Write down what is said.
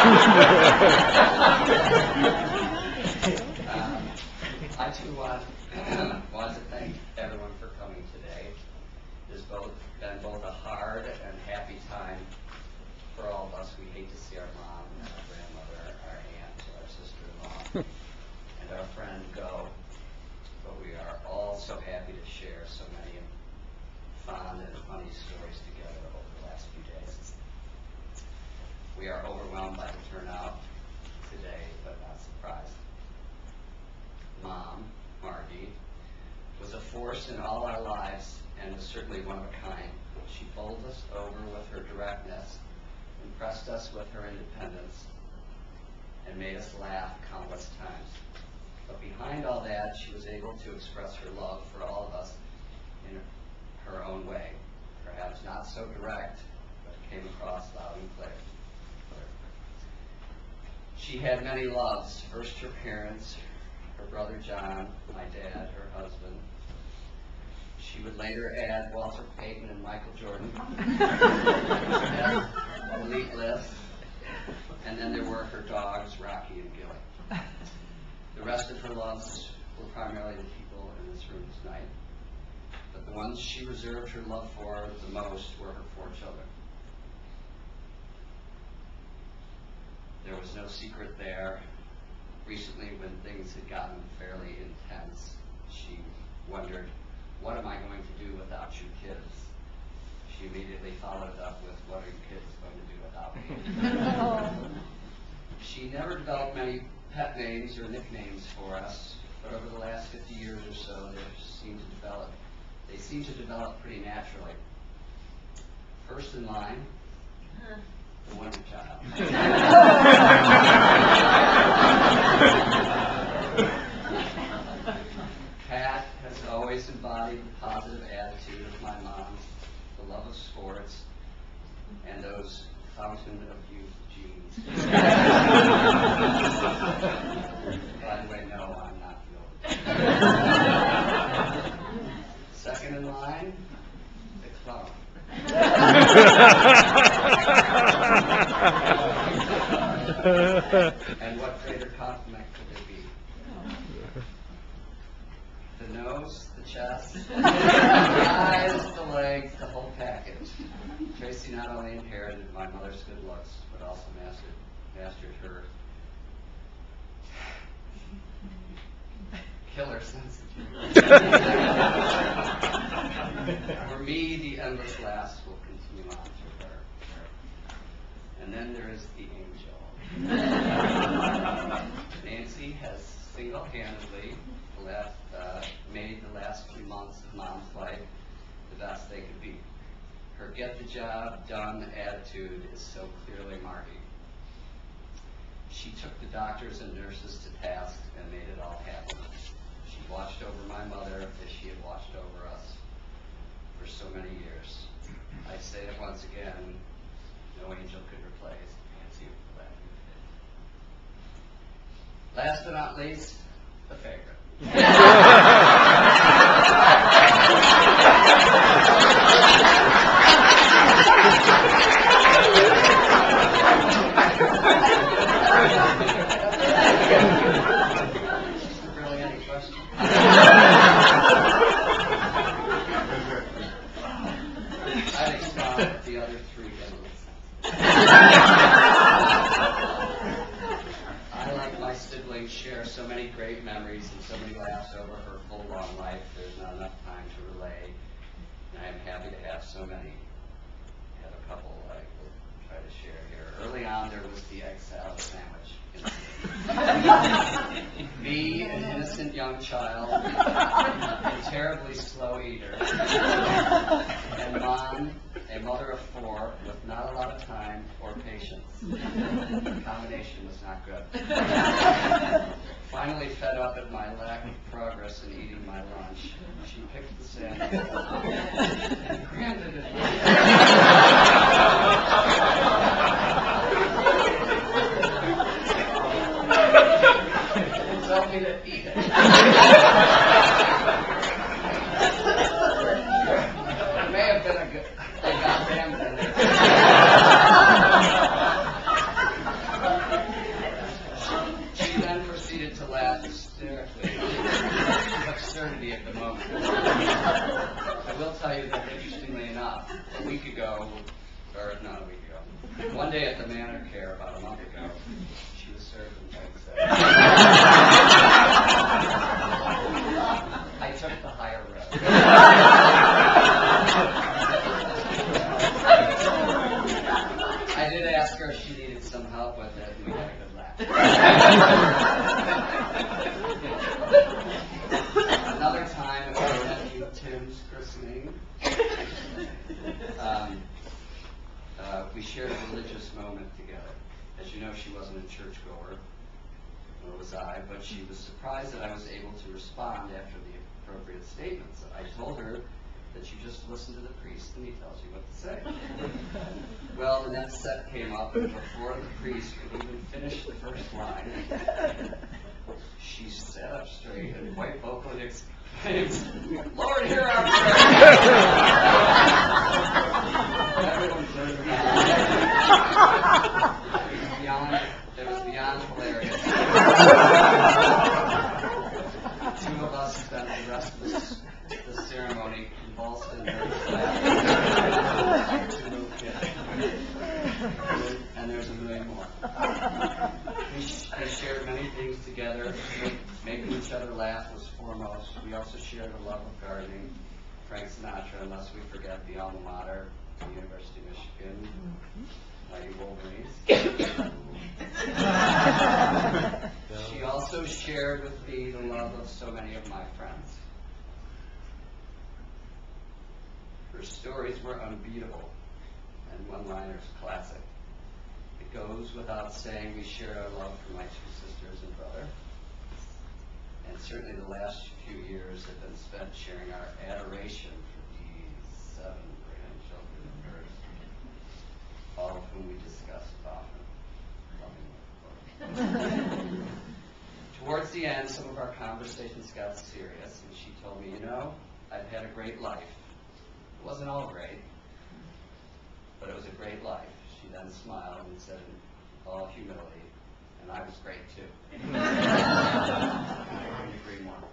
I too want to thank everyone for coming today. It's been both a hard and happy time for all of us. We hate to see our mom, our grandmother, our aunt, our sister-in-law, and our friend go, but we are all so happy to share so many fond and funny stories together over the last few days. We are overwhelmed by the turnout today, but not surprised. Mom, Margie, was a force in all our lives and was certainly one of a kind. She bowled us over with her directness, impressed us with her independence, and made us laugh countless times. But behind all that, she was able to express her love for all of us in her own way. Perhaps not so direct, but it came across loud and clear. She had many loves. First her parents, her brother John, my dad, her husband. She would later add Walter Payton and Michael Jordan to that elite list. And then there were her dogs, Rocky and Gilly. The rest of her loves were primarily the people in this room tonight. But the ones she reserved her love for the most were her 4 children. There was no secret there. Recently, when things had gotten fairly intense, she wondered, what am I going to do without you kids? She immediately followed it up with, what are you kids going to do without me? She never developed many pet names or nicknames for us, but over the last 50 years or so, they seem to develop pretty naturally. First in line, the Wonder Child. Pat has always embodied the positive attitude of my mom's, the love of sports, and those fountain of youth genes. By the way, no, I'm not guilty. Second in line, the clown. And what greater compliment could there be? The nose, the chest, the eyes, the legs, the whole package. Tracy not only inherited my mother's good looks, but also mastered her killer sense of humor. For me, the endless laughs will continue on to her. And then there is the angel. Nancy has single-handedly made the last few months of Mom's life the best they could be. Her get-the-job-done attitude is so clearly Margie. She took the doctors and nurses to task and made it all happen. She watched over my mother as she had watched over us for so many years. I say it once again, no angel could replace Nancy for that. Last but not least, the favorite. Really any question? I think Tom with the other 3 I, like my siblings, share so many great memories and so many laughs over her full long life. There's not enough time to relay, and I am happy to have so many. I have a couple I will try to share here. Early on, there was the egg salad sandwich. Me, an innocent young child, a terribly slow eater, and Mom, a mother of 4 with not a lot of time or patience. The combination was not good. Finally fed up at my lack of progress in eating my lunch, she picked the sandwich and crammed it in and told me to eat it. It may have been a goddamn dinner. absurdity of the moment. I will tell you that, interestingly enough, a week ago, or not a week ago, one day at the Manor Care about a month ago, she was served in Thanksgiving. I took the higher road. I did ask her if she needed some help with it, and we had a good laugh. Another time at my nephew Tim's christening, we shared a religious moment together. As you know, she wasn't a churchgoer, nor was I, but she was surprised that I was able to respond after the appropriate statements. I told her that you just listen to the priest and he tells you what to say. Well, the next set came up, and before the priest could even finish the first line, she sat up straight and quite vocally exclaimed, "Lord, hear our prayer!" Everyone turned around. It was beyond hilarious. Two of us spent the rest of the ceremony convulsed in nervous laughter. Two little kids. And there's a million more. We shared many things together. Making each other laugh was foremost. We also shared a love of gardening. Frank Sinatra, unless we forget the alma mater, the University of Michigan. Mighty Wolverines. She also shared with me the love of so many of my friends. Her stories were unbeatable, and one-liners classic. It goes without saying we share our love for my two sisters and brother. And certainly the last few years have been spent sharing our adoration for these 7 grandchildren of hers, all of whom we discussed often. Towards the end, some of our conversations got serious, and she told me, I've had a great life. It wasn't all great, but it was a great life. She then smiled and said in all humility, and I was great too. I couldn't agree more.